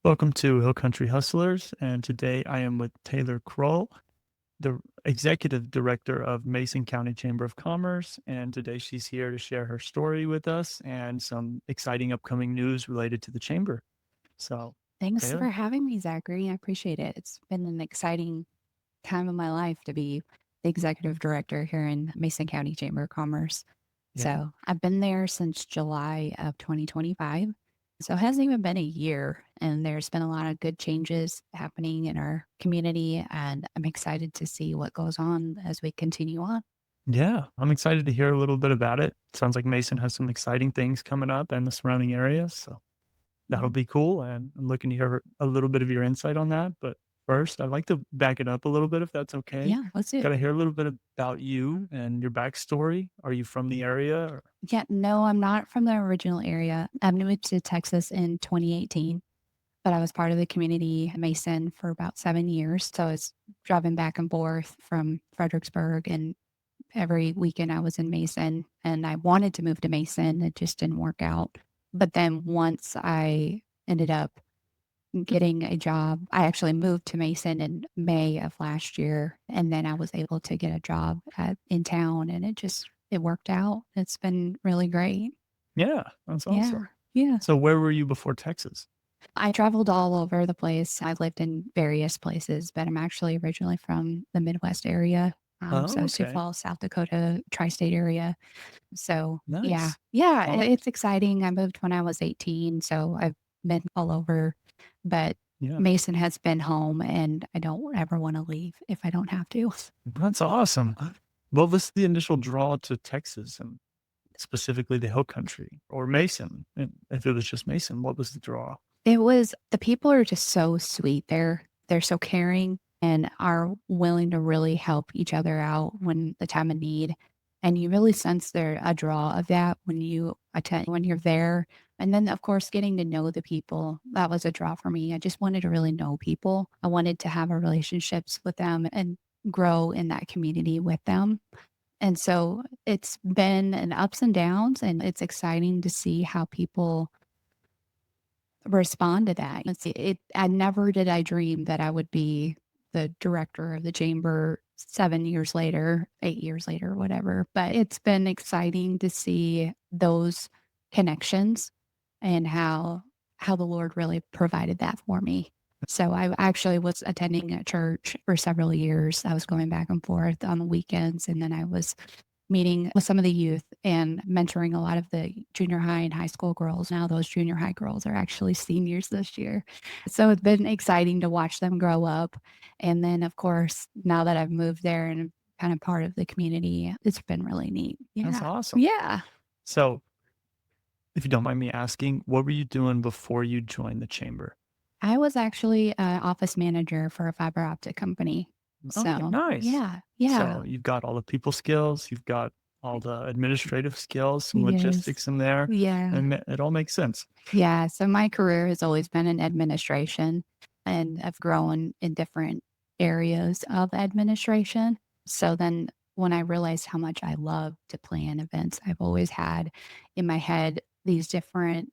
Welcome to Hill Country Hustlers, and today I am with Taylor Krull, the Executive Director of Mason County Chamber of Commerce, and today she's here to share her story with us and some exciting upcoming news related to the chamber. So, Thanks for Taylor, having me, Zachary. I appreciate it. It's been an exciting time of my life to be the executive director here in Mason County Chamber of Commerce. yeah, So I've been there since July of 2025. So it hasn't even been a year, and there's been a lot of good changes happening in our community. And I'm excited to see what goes on as we continue on. yeah, I'm excited to hear a little bit about it. Sounds like Mason has some exciting things coming up and the surrounding areas. So, that'll Mhm. be cool, and I'm looking to hear a little bit of your insight on that, but first, I'd like to back it up a little bit if that's okay. Yeah, let's do it. Gotta hear a little bit about you and your backstory. Are you from the area or Yeah, no, I'm not from the original area. I moved to Texas in 2018. But I was part of the community Mason for about 7 years. So I was driving back and forth from Fredericksburg, and every weekend I was in Mason, and I wanted to move to Mason. It just didn't work out. But then once I ended up getting a job, I actually moved to Mason in May of last year, and then I was able to get a job in town, and it worked out. It's been really great. Yeah, that's Yeah. awesome. Yeah. So where were you before Texas? I traveled all over the place. I lived in various places, but I'm actually originally from the Midwest area. Oh, So Sioux okay. Falls, South Dakota, tri-state area. So yeah, Nice. yeah, Well, it's exciting. I moved when I was 18, so I've been all over, but yeah, Mason has been home, and I don't ever want to leave if I don't have to. that's awesome. What was the initial draw to Texas and specifically the Hill Country or Mason? And if it was just Mason, what was the draw? It was the people are just so sweet. They're so caring and are willing to really help each other out when the time of need. And you really sense there a draw of that when you attend when you're there. And then of course getting to know the people, that was a draw for me. I just wanted to really know people. I wanted to have a relationships with them and grow in that community with them. And so it's been an ups and downs, and it's exciting to see how people respond to that. I never did I dream that I would be the director of the chamber 7 years later, 8 years later, whatever, but it's been exciting to see those connections and how the Lord really provided that for me. So I actually was attending a church for several years. I was going back and forth on the weekends, and then I was meeting with some of the youth and mentoring a lot of the junior high and high school girls. Now those junior high girls are actually seniors this year. So it's been exciting to watch them grow up. And then, of course, now that I've moved there and I'm kind of part of the community, it's been really neat. That's Yeah. awesome. Yeah. So, if you don't mind me asking, what were you doing before you joined the chamber? I was actually an office manager for a fiber optic company. Okay, So, nice. yeah. Yeah. So you've got all the people skills, you've got all the administrative skills, some Yes. logistics in there, Yeah. and it all makes sense. Yeah, so my career has always been in administration, and I've grown in different areas of administration. So then when I realized how much I love to plan events, I've always had in my head these different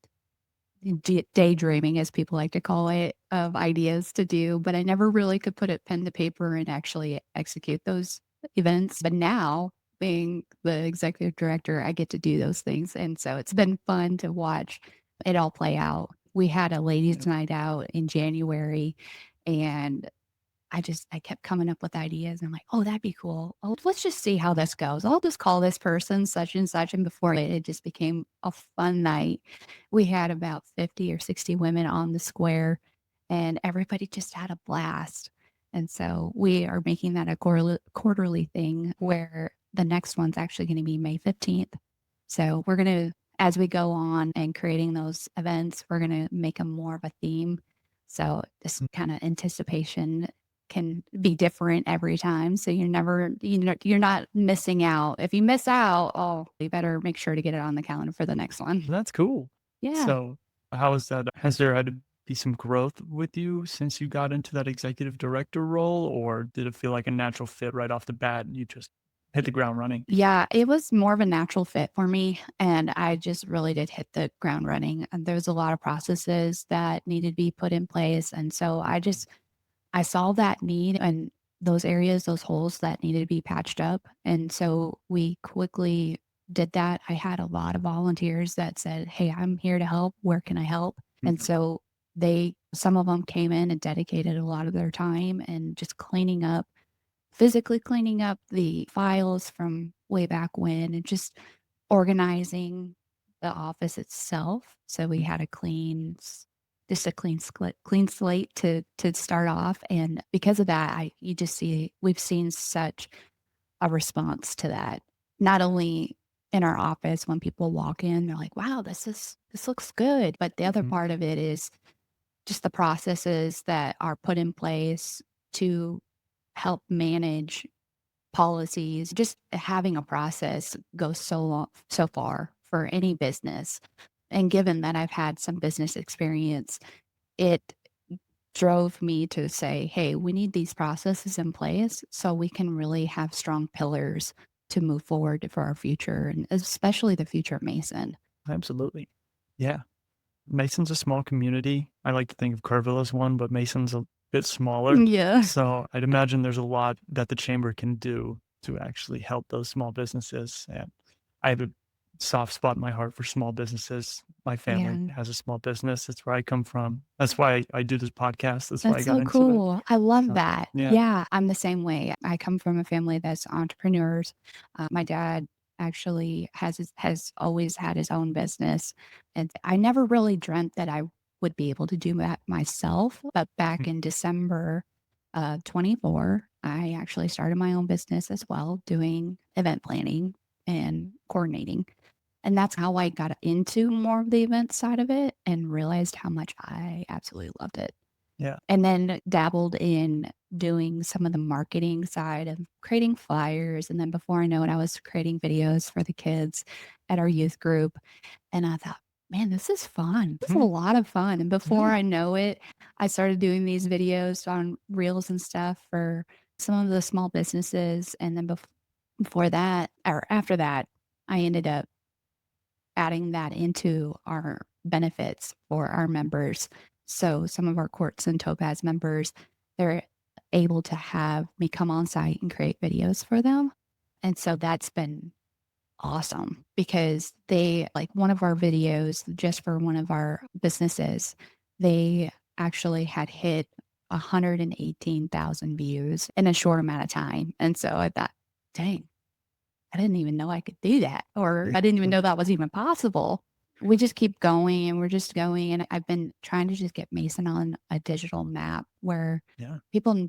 daydreaming, as people like to call it, of ideas to do, but I never really could put it pen to paper and actually execute those events. But now, being the executive director, I get to do those things. And so it's been fun to watch it all play out. We had a Yeah. ladies' night out in January, and I kept coming up with ideas. And I'm like, oh, that'd be cool. Oh, let's just see how this goes. I'll just call this person such and such. And before it just became a fun night. We had about 50 or 60 women on the square, and everybody just had a blast. And so we are making that a quarterly thing where the next one's actually going to be May 15th. So we're going to, as we go on and creating those events, we're going to make them more of a theme. So this Mm, kind of anticipation can be different every time. So you're not missing out. If you miss out, oh, you better make sure to get it on the calendar for the next one. that's cool. Yeah. So, how is that? Has there had to be some growth with you since you got into that executive director role, or did it feel like a natural fit right off the bat and you just hit the ground running. Yeah, it was more of a natural fit for me, and I just really did hit the ground running, and there was a lot of processes that needed to be put in place, and so I saw that need and those areas, those holes that needed to be patched up, and so we quickly did that. I had a lot of volunteers that said, "Hey, I'm here to help. Where can I help?" And Mhm. so some of them came in and dedicated a lot of their time and just physically cleaning up the files from way back when and just organizing the office itself. So we had a just a clean slate to start off. And because of that, we've seen such a response to that. Not only in our office when people walk in, they're like, wow, this looks good. But the other Mhm. part of it is just the processes that are put in place to help manage policies. Just having a process goes so far for any business. And given that I've had some business experience, it drove me to say, hey, we need these processes in place so we can really have strong pillars to move forward for our future and especially the future of Mason. Absolutely. Yeah. Mason's a small community. I like to think of Kerrville as one, but Mason's a bit smaller. Yeah. So I'd imagine there's a lot that the chamber can do to actually help those small businesses. And I have a soft spot in my heart for small businesses. My family Yeah. has a small business. That's where I come from. That's why I do this podcast. That's why I That's got so into it. cool. I love So, that. yeah. Yeah, I'm the same way. I come from a family that's entrepreneurs. My dad actually has always had his own business, and I never really dreamt that I would be able to do that myself. But back in December 24, I actually started my own business as well, doing event planning and coordinating. And that's how I got into more of the event side of it and realized how much I absolutely loved it. Yeah. And then dabbled in doing some of the marketing side of creating flyers, and then before I know it, I was creating videos for the kids at our youth group, and I thought, "Man, this is fun. This is a Mhm. lot of fun." And before Yeah. I know it, I started doing these videos on reels and stuff for some of the small businesses, and then before that or after that, I ended up adding that into our benefits for our members. So some of our Quartz and Topaz members, they're able to have me come on site and create videos for them. And so that's been awesome because like one of our videos just for one of our businesses, they actually had hit 118,000 views in a short amount of time. And so I thought, dang, I didn't even know I could do that, or I didn't even know that was even possible. We just keep going and we're just going. And I've been trying to just get Mason on a digital map where Yeah. people,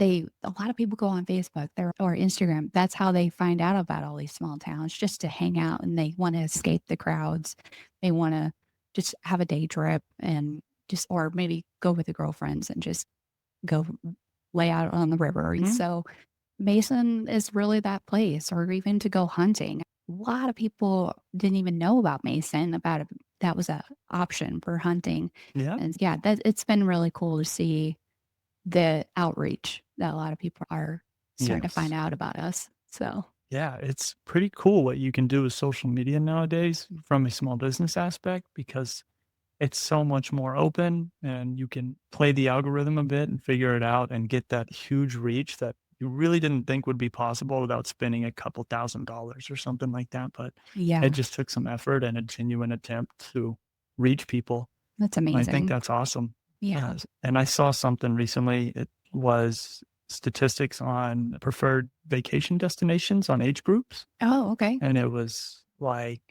a lot of people go on Facebook or Instagram. That's how they find out about all these small towns just to hang out and they want to escape the crowds. They want to just have a day trip and or maybe go with the girlfriends and just go lay out on the river. And Mhm. so Mason is really that place, or even to go hunting. A lot of people didn't even know about Mason, that was a option for hunting. Yeah. And yeah, that it's been really cool to see the outreach that a lot of people are starting to find Yes. out about us. So Yeah, it's pretty cool what you can do with social media nowadays from a small business aspect because it's so much more open and you can play the algorithm a bit and figure it out and get that huge reach that you really didn't think would be possible without spending a couple $1,000s or something like that. But it yeah, just took some effort and a genuine attempt to reach people. that's I think amazing. that's awesome. Yeah. And I saw something recently. It was statistics on preferred vacation destinations on age groups. Oh, okay. And it was like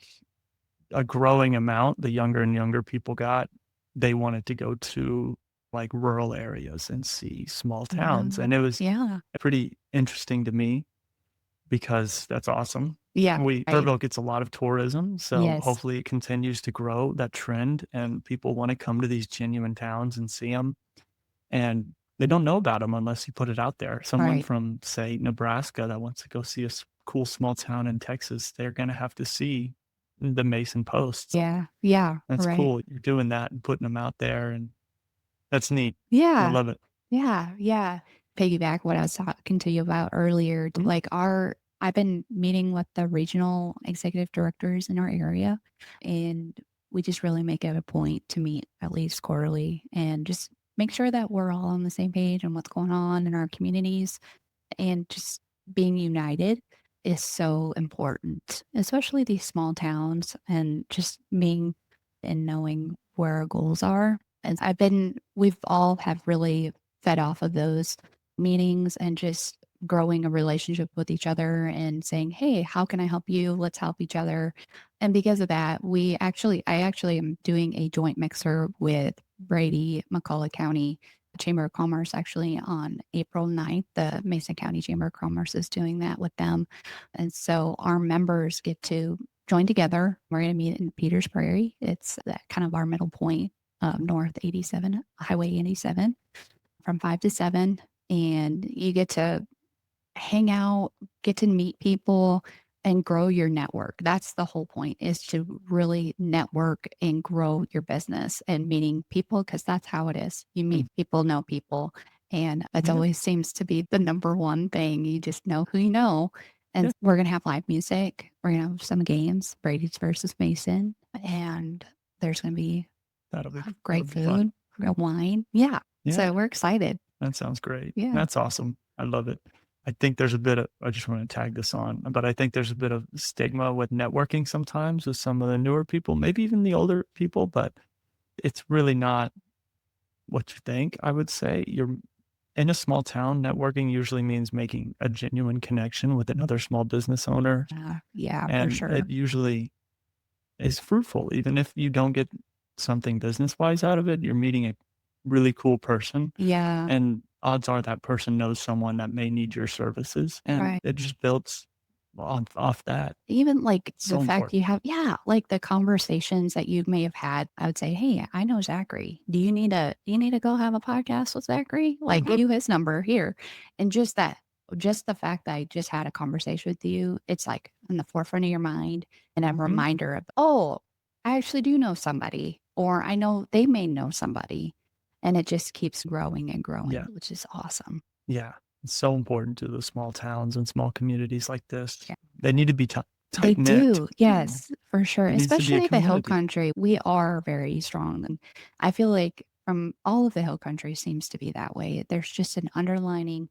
a growing amount. The younger and younger people got, they wanted to go to like rural areas and see small towns. Wow. And it was Yeah. pretty interesting to me because that's awesome. Yeah. Right. Kerrville gets a lot of tourism, so Yes. hopefully it continues to grow that trend and people want to come to these genuine towns and see them. And they don't know about them unless you put it out there. Someone Right. from, say, Nebraska that wants to go see a cool small town in Texas, they're going to have to see the Mason posts. Yeah. Yeah. That's Right. cool. You're doing that and putting them out there, and that's neat. I Yeah. love it. Yeah, yeah. Piggyback what I was talking to you about earlier, Mhm. like our I've been meeting with the regional executive directors in our area, and we just really make it a point to meet at least quarterly and just make sure that we're all on the same page and what's going on in our communities, and just being united is so important, especially these small towns, and just being and knowing where our goals are. And we've all have really fed off of those meetings and just growing a relationship with each other and saying, hey, how can I help you? Let's help each other. And because of that, I actually am doing a joint mixer with Brady, McCullough County Chamber of Commerce actually on April 9th. The Mason County Chamber of Commerce is doing that with them. And so our members get to join together. We're going to meet in Peters Prairie. It's that kind of our middle point, North 87, Highway 87, from 5 to 7. And you get to hang out, get to meet people, and grow your network. That's the whole point, is to really network and grow your business and meeting people, because that's how it is. You meet people, know people. And it Yeah. always seems to be the number one thing. You just know who you know. And Yeah. we're going to have live music. We're going to have some games, Brady's versus Mason. And there's going to be That'll great be fun. food, wine. Yeah. Yeah. So we're excited. That sounds great. Yeah. That's awesome. I love it. I think there's a bit of, I just want to tag this on, but I think there's a bit of stigma with networking sometimes with some of the newer people, maybe even the older people, but it's really not what you think. I would say you're in a small town, networking usually means making a genuine connection with another small business owner. Yeah, for And sure. it usually is fruitful. Even if you don't get something business wise out of it, you're meeting a really cool person. Yeah. And odds are that person knows someone that may need your services. And Right. it just builds off that. Even like the So fact important. you have, yeah, like the conversations that you may have had. I would say, hey, I know Zachary. Do you need to go have a podcast with Zachary? Like, give you his number here. And just the fact that I just had a conversation with you, it's like in the forefront of your mind, and a Mhm. reminder of, oh, I actually do know somebody, or I know they may know somebody. And it just keeps growing and growing, Yeah. which is awesome. Yeah. It's so important to the small towns and small communities like this. Yeah. They need to be They tight knit. do, yes, for sure, It needs to be a especially the hill community. country. We are very strong, and I feel like from all of the hill country seems to be that way. There's just an underlining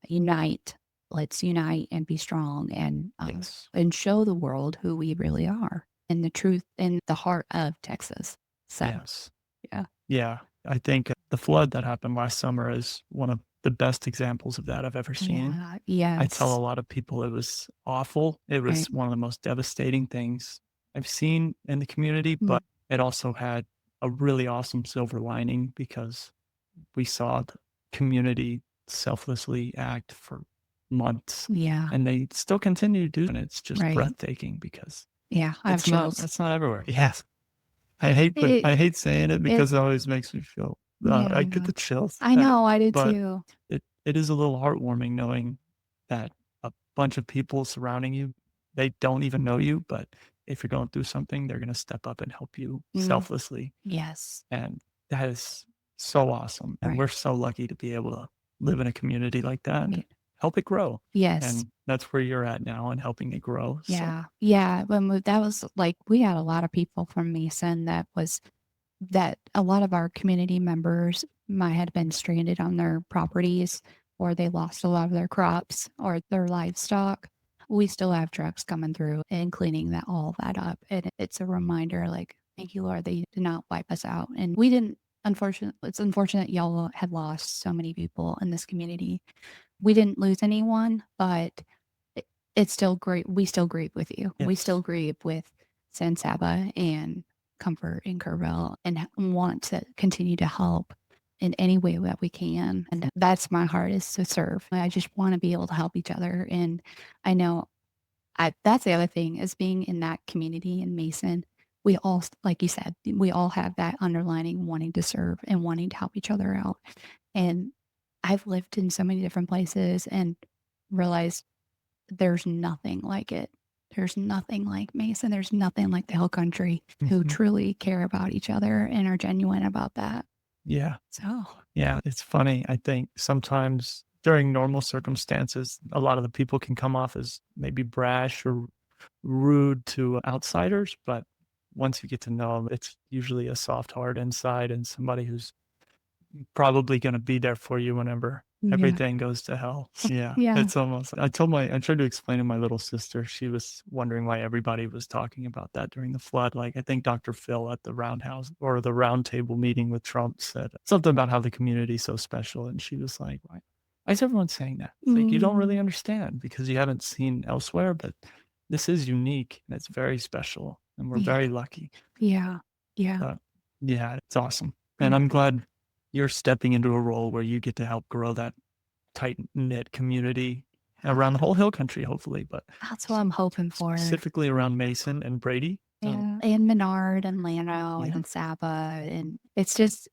unite. Let's unite and be strong, Yes. and show the world who we really are and the truth in the heart of Texas. So, Yes. yeah. Yeah. I think the flood that happened last summer is one of the best examples of that I've ever seen. Yeah, I tell a yes, lot of people it was awful. It was right. one of the most devastating things I've seen in the community, Mm, but it also had a really awesome silver lining because we saw the community selflessly act for months yeah, and they still continue to do it. And it's just right. breathtaking because Yeah, I have chills. that's not everywhere. Yes. It I hate saying it it because it always makes me feel, I get yeah. the chills, I know, I did but too. it is a little heartwarming knowing that a bunch of people surrounding you, they don't even know you, but if you're going through something, they're gonna step up and help you Mm, selflessly, yes, and that is so awesome, and right. we're so lucky to be able to live in a community like that and Ye help it grow, yes. and that's where you're at now and helping it grow, so Yeah. Yeah, when we that was like we had a lot of people from Mason that a lot of our community members might had been stranded on their properties, or they lost a lot of their crops or their livestock. We still have trucks coming through and cleaning all that up. And it's a reminder, like, thank you, Lord, that you did not wipe us out. And we didn't, it's unfortunate y'all had lost so many people in this community. We didn't lose anyone, but it it's still great. We still grieve with you. We still yes. grieve with San Saba and Comfort and Kerrville, and want to continue to help in any way that we can. And that's my heart, is to serve. I just want to be able to help each other. And I know that's the other thing, is being in that community in Mason. We all, like you said, we all have that underlining wanting to serve and wanting to help each other out. And I've lived in so many different places and realized there's nothing like it. There's nothing like Mason. There's nothing like the Hill Country, who Mhm. truly care about each other and are genuine about that. Yeah. So, Yeah, it's funny. I think sometimes during normal circumstances, a lot of the people can come off as maybe brash or rude to outsiders, but once you get to know them, it's usually a soft heart inside and somebody who's probably gonna be there for you whenever Yeah. everything goes to hell. Yeah, Yeah. it's almost I tried to explain to my little sister, she was wondering why everybody was talking about that during the flood, like, I think Dr. Phil at the roundhouse or the round table meeting with Trump said something about how the community is so special, and she was like, why is everyone saying that?" It's like, "You don't Mm, really understand because you haven't seen elsewhere, but this is unique, and it's very special, and we're yeah. very lucky." Yeah. Yeah. But, yeah, it's awesome, and Yeah. I'm glad you're stepping into a role where you get to help grow that tight-knit community around the whole hill country, hopefully, but That's what I'm hoping for. specifically around Mason and Brady. Yeah. And Menard and Llano Yeah. and Saba. And it's just,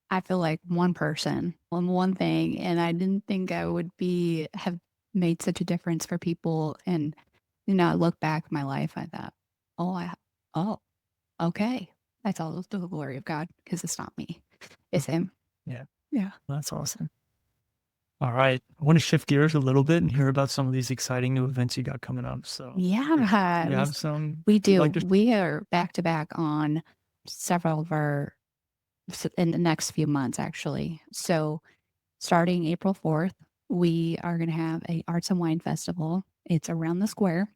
I feel like one person on one thing. And I didn't think I would have made such a difference for people. And, I look back my life, I thought, oh, oh, okay. That's all to the glory of God because it's not me, it's Mhm. Him. Yeah, Yeah. that's awesome. Alright, I wanna shift gears a little bit and hear about some of these exciting new events you got coming up, so do Yeah. you have some We you'd do. like to We are back to back on several of our in the next few months, actually. So, starting April 4th, we are going to have a arts and wine festival. It's around the square.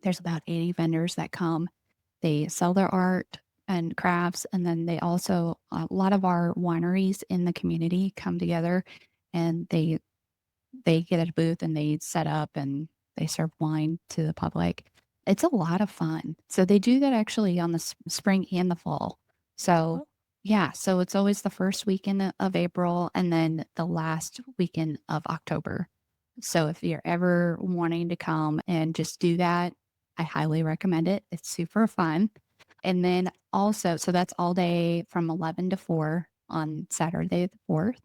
There's about 80 vendors that come. They sell their art and crafts, and then they also a lot of our wineries in the community come together, and they get a booth and they set up and they serve wine to the public. It's a lot of fun. So they do that actually on the spring and the fall. So Oh, yeah, so it's always the first weekend of April and then the last weekend of October. So if you're ever wanting to come and just do that, I highly recommend it. It's super fun. And then also, so that's all day from 11 to 4 on Saturday the 4th.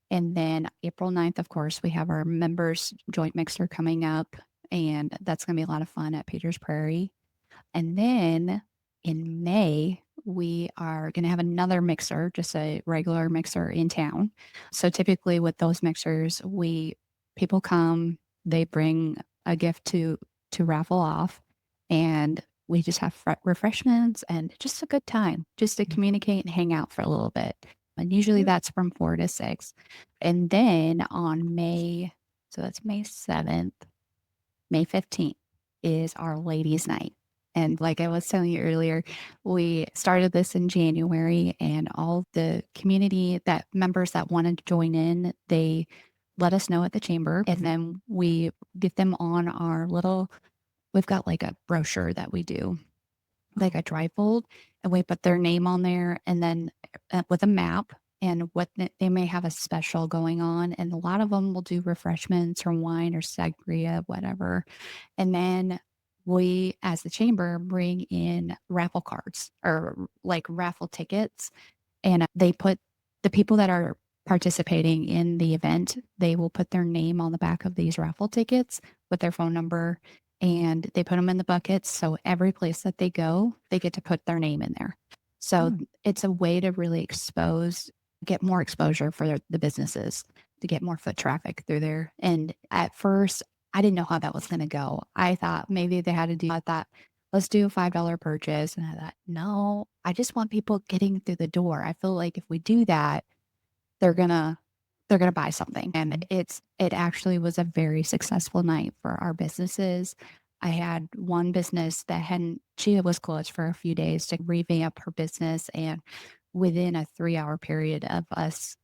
And then April 9th, of course, we have our members joint mixer coming up, and that's going to be a lot of fun at Peters Prairie. And then in May, we are going to have another mixer, just a regular mixer in town. So typically with those mixers, we people come, they bring a gift to raffle off, and we just have refreshments and just a good time, just to mhm, communicate and hang out for a little bit. And usually yeah, that's from 4 to 6. And then on so that's May 7th, May 15th is our ladies' night. And like I was telling you earlier, we started this in January, and all the community that members that wanted to join in, they let us know at the chamber. And then we get them on we've got like a brochure that we do, like a trifold, and we put their name on there and then with a map and what they may have a special going on. And a lot of them will do refreshments or wine or sangria, whatever. And then we, as the chamber, bring in raffle cards or like raffle tickets. And they put the people that are participating in the event, they will put their name on the back of these raffle tickets with their phone number and they put them in the buckets. So every place that they go, they get to put their name in there. So mm, it's a way to really get more exposure for the businesses to get more foot traffic through there. And at first, I didn't know how that was going to go. I thought maybe I thought, let's do a $5 purchase. And I thought, no, I just want people getting through the door. I feel like if we do that, they're gonna they're gonna buy something. And mhm, it actually was a very successful night for our businesses. I had one business that she was closed for a few days to revamp her business. And within a 3-hour period of us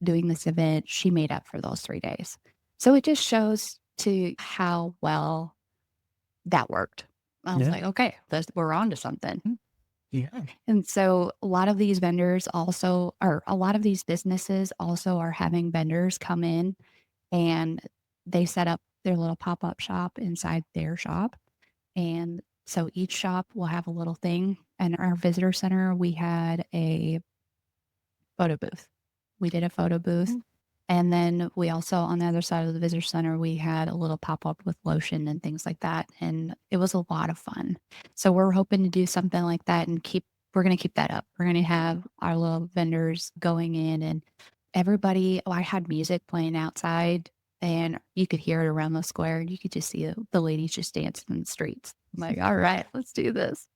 doing this event, she made up for those 3 days. So it just shows to how well that worked. I was yeah, like, okay, we're on to something. mm, yeah, And so a lot of these vendors also, or a lot of these businesses also are having vendors come in and they set up their little pop up shop inside their shop. And so each shop will have a little thing. And our visitor center, we had a photo booth. We did a photo booth. mm, And then we also, on the other side of the visitor center, we had a little pop up with lotion and things like that. And it was a lot of fun. So we're hoping to do something like that and we're going to keep that up. We're going to have our little vendors going in and everybody, I had music playing outside and you could hear it around the square and you could just see the ladies just dancing in the streets. I'm like, all right, let's do this.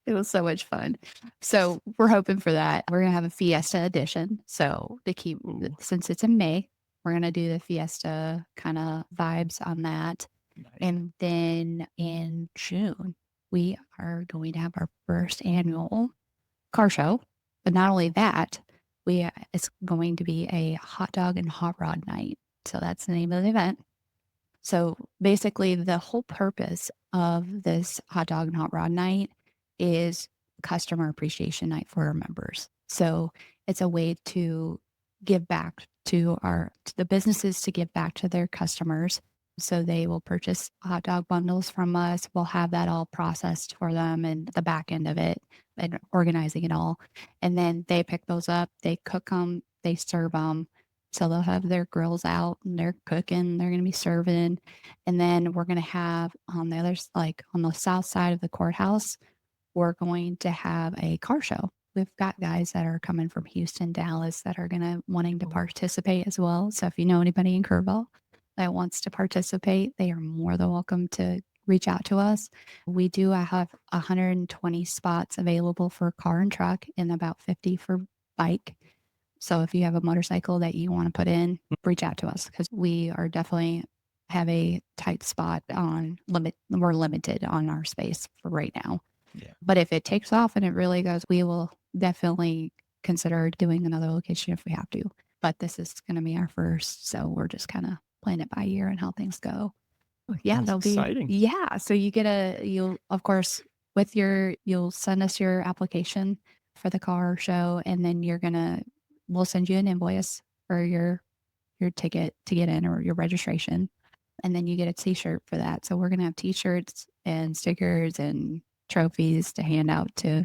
It was so much fun. So we're hoping for that. We're gonna have a Fiesta edition. So to keep Ooh, since it's in May, we're gonna do the Fiesta kind of vibes on that. nice. And then in June, we are going to have our first annual car show. But not only that, it's going to be a hot dog and hot rod night. So that's the name of the event. So basically, the whole purpose of this hot dog and hot rod night is customer appreciation night for our members. So it's a way to give back to the businesses to give back to their customers. So they will purchase hot dog bundles from us. We'll have that all processed for them and the back end of it and organizing it all. And then they pick those up, they cook them, they serve them. So they'll have their grills out and they're cooking, they're going to be serving. And then we're going to have on the other, like on the south side of the courthouse, we're going to have a car show. We've got guys that are coming from Houston, Dallas that are going to wanting to participate as well. So if you know anybody in Kerrville that wants to participate, they are more than welcome to reach out to us. We do have 120 spots available for car and truck and about 50 for bike. So if you have a motorcycle that you want to put in, reach out to us because we are definitely have a tight spot on limit. We're limited on our space for right now. Yeah. But if it takes off and it really goes, we will definitely consider doing another location if we have to. But this is going to be our first. So we're just kind of playing it by ear and how things go. Yeah, That's that'll be, exciting. yeah. So you'll, of course, you'll send us your application for the car show and then we'll send you an invoice for your ticket to get in or your registration. And then you get a t-shirt for that. So we're going to have t-shirts and stickers and trophies to hand out to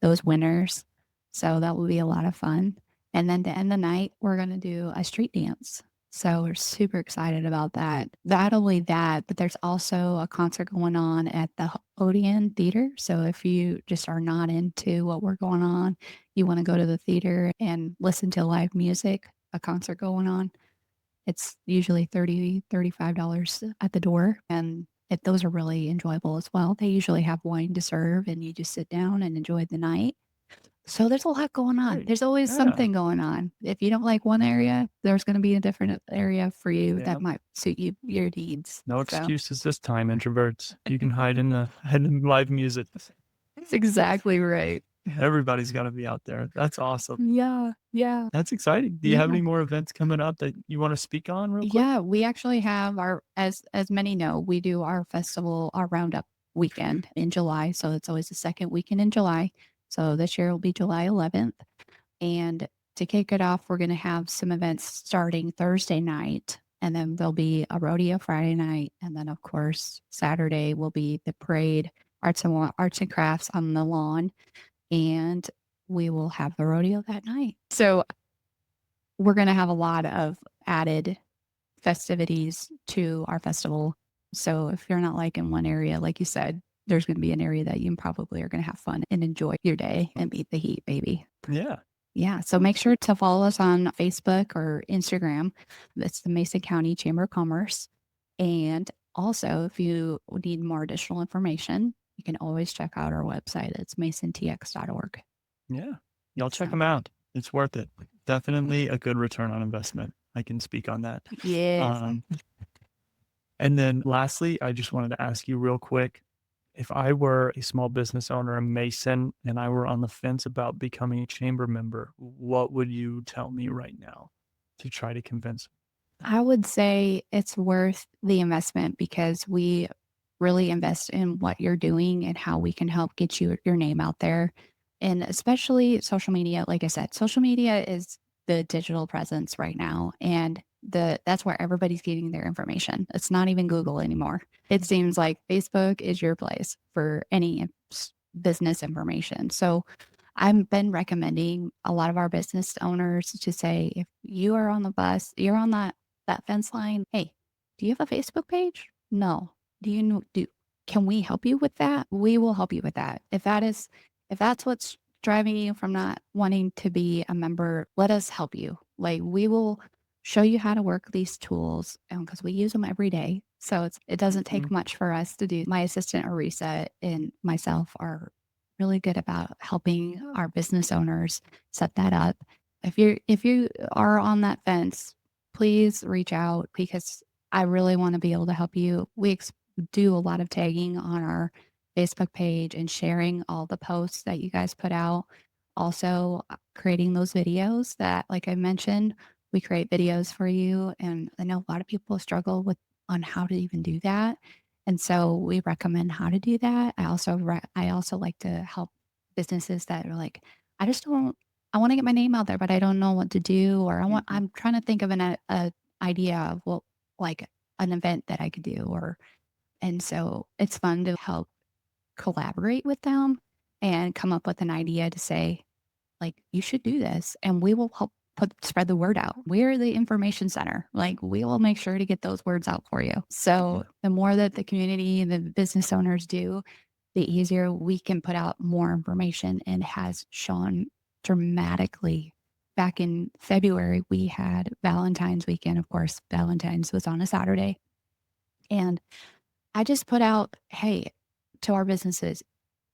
those winners. So that will be a lot of fun. And then to end the night, we're going to do a street dance. So we're super excited about that. Not only that, but there's also a concert going on at the Odeon Theater. So if you just are not into what we're going on, you want to go to the theater and listen to live music, a concert going on, it's usually $35 at the door. And those are really enjoyable as well. They usually have wine to serve and you just sit down and enjoy the night. So there's a lot going on. Great. There's always Yeah. something going on. If you don't like one area, there's going to be a different area for you Yeah. that might suit your needs. No So excuses this time, introverts. You can hide in live music. that's exactly right. Everybody's got to be out there. That's awesome. Yeah. Yeah. That's exciting. Do you have Yeah. any more events coming up that you want to speak on real quick? Yeah, we actually have as many know, we do our festival, our roundup weekend in July. So it's always the second weekend in July. So this year will be July 11th. And to kick it off, we're going to have some events starting Thursday night. And then there'll be a rodeo Friday night. And then, of course, Saturday will be the parade, arts and crafts on the lawn. And we will have the rodeo that night. So we're going to have a lot of added festivities to our festival. So if you're not like in one area, like you said, there's going to be an area that you probably are going to have fun and enjoy your day and beat the heat, baby. Yeah. Yeah. So make sure to follow us on Facebook or Instagram. It's the Mason County Chamber of Commerce. And also, if you need more additional information, you can always check out our website. It's masontx.org. Yeah. Y'all check So, them out. It's worth it. Definitely a good return on investment. I can speak on that. yes. And then lastly, I just wanted to ask you real quick, if I were a small business owner, a mason, and I were on the fence about becoming a chamber member, what would you tell me right now to try to convince? I would say it's worth the investment because we really invest in what you're doing and how we can help get your name out there. And especially social media, like I said, social media is the digital presence right now. And that's where everybody's getting their information. It's not even Google anymore. It seems like Facebook is your place for any business information. So I've been recommending a lot of our business owners to say, if you are on the bus, you're on that fence line. Hey, do you have a Facebook page? No. Do you know, can we help you with that? We will help you with that. If that's what's driving you from not wanting to be a member, let us help you. Like, we will show you how to work these tools because we use them every day. So it doesn't take Mhm. much for us to do. My assistant, Arisa, and myself are really good about helping our business owners set that up. If you are on that fence, please reach out because I really want to be able to help you. Do a lot of tagging on our Facebook page and sharing all the posts that you guys put out. Also, creating those videos that, like I mentioned, we create videos for you. And I know a lot of people struggle with on how to even do that. And so we recommend how to do that. I also like to help businesses that are like, I just don't I want to get my name out there, but I don't know what to do, or Mhm. I'm trying to think of a idea of what like an event that I could do, or and so it's fun to help collaborate with them and come up with an idea to say, like, you should do this, and we will help spread the word out. We're the information center. Like, we will make sure to get those words out for you. Yeah. So the more that the community and the business owners do, the easier we can put out more information, and has shown dramatically. Back in February, we had Valentine's weekend. Of course, Valentine's was on a Saturday. And I just put out, hey, to our businesses,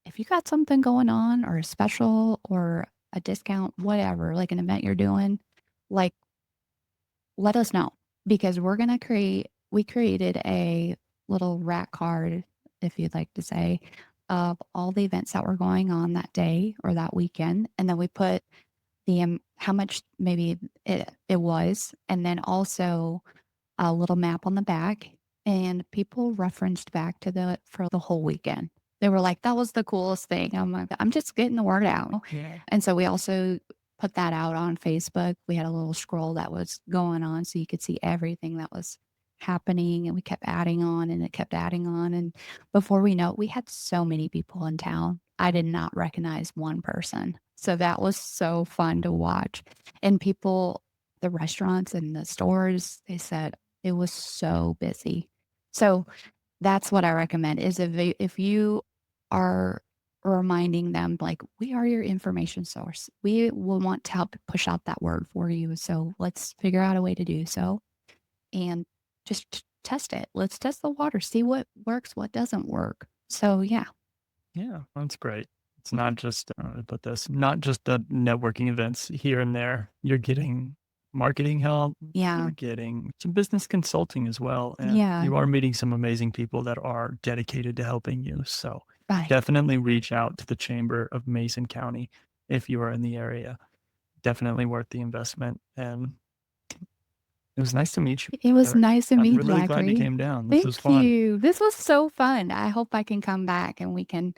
if you got something going on or a special or a discount, whatever, like an event you're doing, like, let us know because we created a little rat card, if you'd like to say, of all the events that were going on that day or that weekend. And then we put how much maybe it was. And then also a little map on the back, and people referenced back to the for the whole weekend. They were like, "That was the coolest thing." I'm like, "I'm just getting the word out." Yeah. And so we also put that out on Facebook. We had a little scroll that was going on so you could see everything that was happening, and we kept adding on and it kept adding on, and before we know it, we had so many people in town. I did not recognize one person. So that was so fun to watch. And people, the restaurants and the stores, they said, it was so busy. So that's what I recommend is if you are reminding them, like, we are your information source. We will want to help push out that word for you. So let's figure out a way to do so and just test it. Let's test the water, see what works, what doesn't work. So yeah. Yeah, that's great. It's not just, put this, not just the networking events here and there. You're getting marketing help, Yeah. you're getting some business consulting as well, and Yeah. you are meeting some amazing people that are dedicated to helping you. So Right. definitely reach out to the Chamber of Mason County if you are in the area. Definitely worth the investment. And it was nice to meet you. It was Taylor. nice to I'm meet really glad you Zachary. came down. This was Thank fun. you. This was so fun. I hope I can come back and we can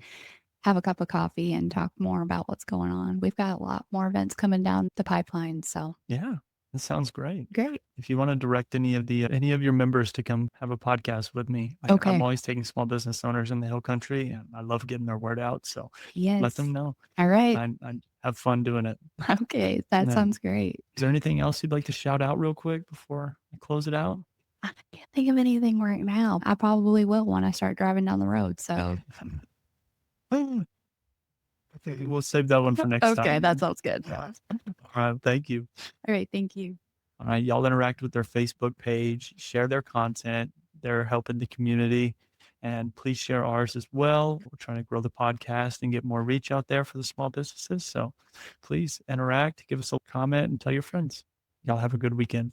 have a cup of coffee and talk more about what's going on. We've got a lot more events coming down the pipeline. So Yeah, that sounds great. great. If you want to direct any of your members to come have a podcast with me, I'm Okay. always taking small business owners in the Hill Country, and I love getting their word out. So let Yes. them know. All right. I have fun doing it. Okay. That Now, sounds great. is there anything else you'd like to shout out real quick before I close it out? I can't think of anything right now. I probably will when I start driving down the road. So, We'll save that one for next okay. That time. sounds good. All right, thank you. All right. Thank you. All right, y'all interact with their Facebook page, share their content. They're helping the community. And please share ours as well. We're trying to grow the podcast and get more reach out there for the small businesses. So please interact, give us a comment, and tell your friends. Y'all have a good weekend.